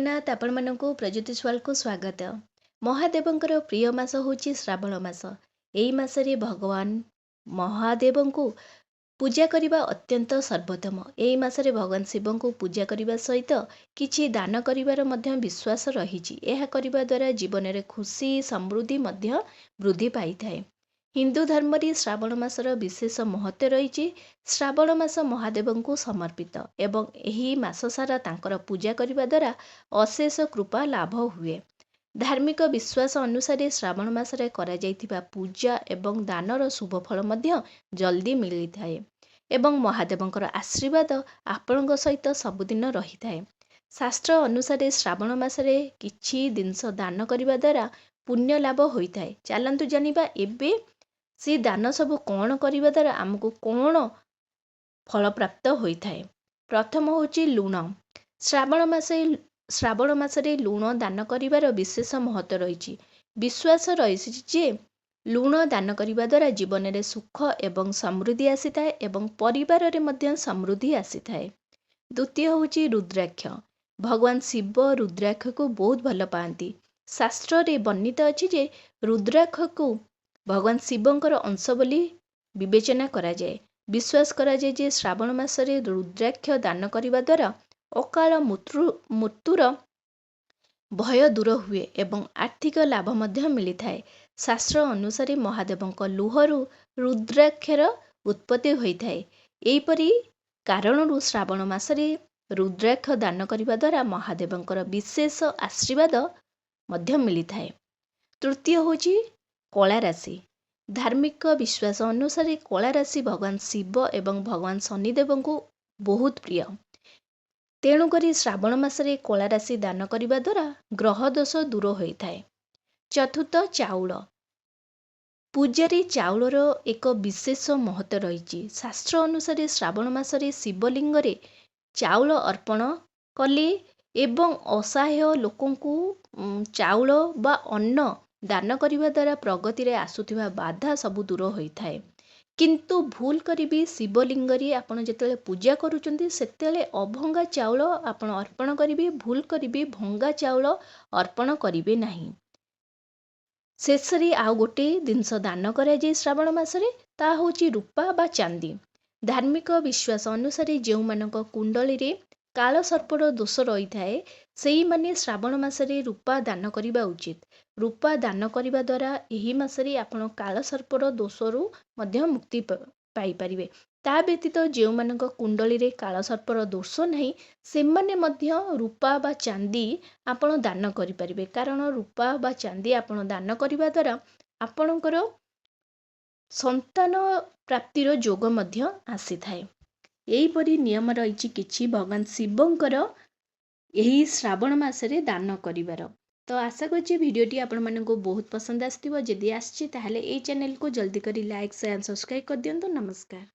ଜଗନ୍ନାଥ ଆପଣମାନଙ୍କୁ ପ୍ରଜ୍ୟୋତିଷୱାଲକୁ ସ୍ୱାଗତ। ମହାଦେବଙ୍କର ପ୍ରିୟ ମାସ ହେଉଛି ଶ୍ରାବଣ ମାସ। ଏହି ମାସରେ ଭଗବାନ ମହାଦେବଙ୍କୁ ପୂଜା କରିବା ଅତ୍ୟନ୍ତ ସର୍ବୋତ୍ତମ। ଏହି ମାସରେ ଭଗବାନ ଶିବଙ୍କୁ ପୂଜା କରିବା ସହିତ କିଛି ଦାନ କରିବାର ମଧ୍ୟ ବିଶ୍ୱାସ ରହିଛି। ଏହା କରିବା ଦ୍ୱାରା ଜୀବନରେ ଖୁସି ସମୃଦ୍ଧି ମଧ୍ୟ ବୃଦ୍ଧି ପାଇଥାଏ। ହିନ୍ଦୁ ଧର୍ମରେ ଶ୍ରାବଣ ମାସର ବିଶେଷ ମହତ୍ତ୍ୱ ରହିଛି। ଶ୍ରାବଣ ମାସ ମହାଦେବଙ୍କୁ ସମର୍ପିତ ଏବଂ ଏହି ମାସ ସାରା ତାଙ୍କର ପୂଜା କରିବା ଦ୍ୱାରା ଅଶେଷ କୃପା ଲାଭ ହୁଏ। ଧାର୍ମିକ ବିଶ୍ୱାସ ଅନୁସାରେ ଶ୍ରାବଣ ମାସରେ କରାଯାଇଥିବା ପୂଜା ଏବଂ ଦାନର ଶୁଭ ଫଳ ମଧ୍ୟ ଜଲ୍ଦି ମିଳିଥାଏ ଏବଂ ମହାଦେବଙ୍କର ଆଶୀର୍ବାଦ ଆପଣଙ୍କ ସହିତ ସବୁଦିନ ରହିଥାଏ। ଶାସ୍ତ୍ର ଅନୁସାରେ ଶ୍ରାବଣ ମାସରେ କିଛି ଜିନିଷ ଦାନ କରିବା ଦ୍ୱାରା ପୁଣ୍ୟ ଲାଭ ହୋଇଥାଏ। ଚାଲନ୍ତୁ ଜାଣିବା ଏବେ ସେ ଦାନ ସବୁ କ'ଣ କରିବା ଦ୍ୱାରା ଆମକୁ କ'ଣ ଫଳ ପ୍ରାପ୍ତ ହୋଇଥାଏ। ପ୍ରଥମ ହେଉଛି ଲୁଣ। ଶ୍ରାବଣ ମାସରେ ଲୁଣ ଦାନ କରିବାର ବିଶେଷ ମହତ୍ତ୍ୱ ରହିଛି। ବିଶ୍ୱାସ ରହିଛି ଯେ ଲୁଣ ଦାନ କରିବା ଦ୍ୱାରା ଜୀବନରେ ସୁଖ ଏବଂ ସମୃଦ୍ଧି ଆସିଥାଏ ଏବଂ ପରିବାରରେ ମଧ୍ୟ ସମୃଦ୍ଧି ଆସିଥାଏ। ଦ୍ୱିତୀୟ ହେଉଛି ରୁଦ୍ରାକ୍ଷ। ଭଗବାନ ଶିବ ରୁଦ୍ରାକ୍ଷକୁ ବହୁତ ଭଲ ପାଆନ୍ତି। ଶାସ୍ତ୍ରରେ ବର୍ଣ୍ଣିତ ଅଛି ଯେ ରୁଦ୍ରାକ୍ଷକୁ ଭଗବାନ ଶିବଙ୍କର ଅଂଶ ବୋଲି ବିବେଚନା କରାଯାଏ। ବିଶ୍ୱାସ କରାଯାଏ ଯେ ଶ୍ରାବଣ ମାସରେ ରୁଦ୍ରାକ୍ଷ ଦାନ କରିବା ଦ୍ୱାରା ଅକାଳ ମୃତ୍ୟୁର ଭୟ ଦୂର ହୁଏ ଏବଂ ଆର୍ଥିକ ଲାଭ ମଧ୍ୟ ମିଳିଥାଏ। ଶାସ୍ତ୍ର ଅନୁସାରେ ମହାଦେବଙ୍କ ଲୁହରୁ ରୁଦ୍ରାକ୍ଷର ଉତ୍ପତ୍ତି ହୋଇଥାଏ। ଏହିପରି କାରଣରୁ ଶ୍ରାବଣ ମାସରେ ରୁଦ୍ରାକ୍ଷ ଦାନ କରିବା ଦ୍ୱାରା ମହାଦେବଙ୍କର ବିଶେଷ ଆଶୀର୍ବାଦ ମଧ୍ୟ ମିଳିଥାଏ। ତୃତୀୟ ହେଉଛି କଳା ରାଶି। ଧାର୍ମିକ ବିଶ୍ୱାସ ଅନୁସାରେ କଳା ରାଶି ଭଗବାନ ଶିବ ଏବଂ ଭଗବାନ ଶନିଦେବଙ୍କୁ ବହୁତ ପ୍ରିୟ। ତେଣୁକରି ଶ୍ରାବଣ ମାସରେ କଳା ରାଶି ଦାନ କରିବା ଦ୍ୱାରା ଗ୍ରହ ଦୋଷ ଦୂର ହୋଇଥାଏ। ଚତୁର୍ଥ ଚାଉଳ। ପୂଜାରେ ଚାଉଳର ଏକ ବିଶେଷ ମହତ୍ତ୍ୱ ରହିଛି। ଶାସ୍ତ୍ର ଅନୁସାରେ ଶ୍ରାବଣ ମାସରେ ଶିବଲିଙ୍ଗରେ ଚାଉଳ ଅର୍ପଣ କଲେ ଏବଂ ଅସହାୟ ଲୋକଙ୍କୁ ଚାଉଳ ବା ଅନ୍ନ ଦାନ କରିବା ଦ୍ୱାରା ପ୍ରଗତିରେ ଆସୁଥିବା ବାଧା ସବୁ ଦୂର ହୋଇଥାଏ। କିନ୍ତୁ ଭୁଲ କରିବି ଶିବଲିଙ୍ଗରେ ଆପଣ ଯେତେବେଳେ ପୂଜା କରୁଛନ୍ତି ସେତେବେଳେ ଅଭଙ୍ଗା ଚାଉଳ ଆପଣ ଅର୍ପଣ କରିବେ। ଭୁଲ କରିବି ଭଙ୍ଗା ଚାଉଳ ଅର୍ପଣ କରିବେ ନାହିଁ। ଶେଷରେ ଆଉ ଗୋଟେ ଜିନିଷ ଦାନ କରାଯାଏ ଶ୍ରାବଣ ମାସରେ, ତାହା ହେଉଛି ରୂପା ବା ଚାନ୍ଦି। ଧାର୍ମିକ ବିଶ୍ୱାସ ଅନୁସାରେ ଯେଉଁମାନଙ୍କ କୁଣ୍ଡଳୀରେ କାଳସର୍ପର ଦୋଷ ରହିଥାଏ ସେହିମାନେ ଶ୍ରାବଣ ମାସରେ ରୂପା ଦାନ କରିବା ଉଚିତ। ରୂପା ଦାନ କରିବା ଦ୍ୱାରା ଏହି ମାସରେ ଆପଣ କାଳସର୍ପର ଦୋଷରୁ ମଧ୍ୟ ମୁକ୍ତି ପାଇପାରିବେ। ତା ବ୍ୟତୀତ ଯେଉଁମାନଙ୍କ କୁଣ୍ଡଳୀରେ କାଳସର୍ପର ଦୋଷ ନାହିଁ ସେମାନେ ମଧ୍ୟ ରୂପା ବା ଚାନ୍ଦି ଆପଣ ଦାନ କରିପାରିବେ। କାରଣ ରୂପା ବା ଚାନ୍ଦି ଆପଣ ଦାନ କରିବା ଦ୍ୱାରା ଆପଣଙ୍କର ସନ୍ତାନ ପ୍ରାପ୍ତିର ଯୋଗ ମଧ୍ୟ ଆସିଥାଏ। ଏହିପରି ନିୟମ ରହିଛି କିଛି ଭଗବାନ ଶିବଙ୍କର ଏହି ଶ୍ରାବଣ ମାସରେ ଦାନ କରିବାର। ତ ଆଶା କରୁଛି ଭିଡ଼ିଓଟି ଆପଣମାନଙ୍କୁ ବହୁତ ପସନ୍ଦ ଆସିଥିବ। ଯଦି ଆସିଛି ତାହେଲେ ଏହି ଚ୍ୟାନେଲକୁ ଜଲ୍ଦି କରି ଲାଇକ୍ ସେୟାର ସବସ୍କ୍ରାଇବ୍ କରିଦିଅନ୍ତୁ। ନମସ୍କାର।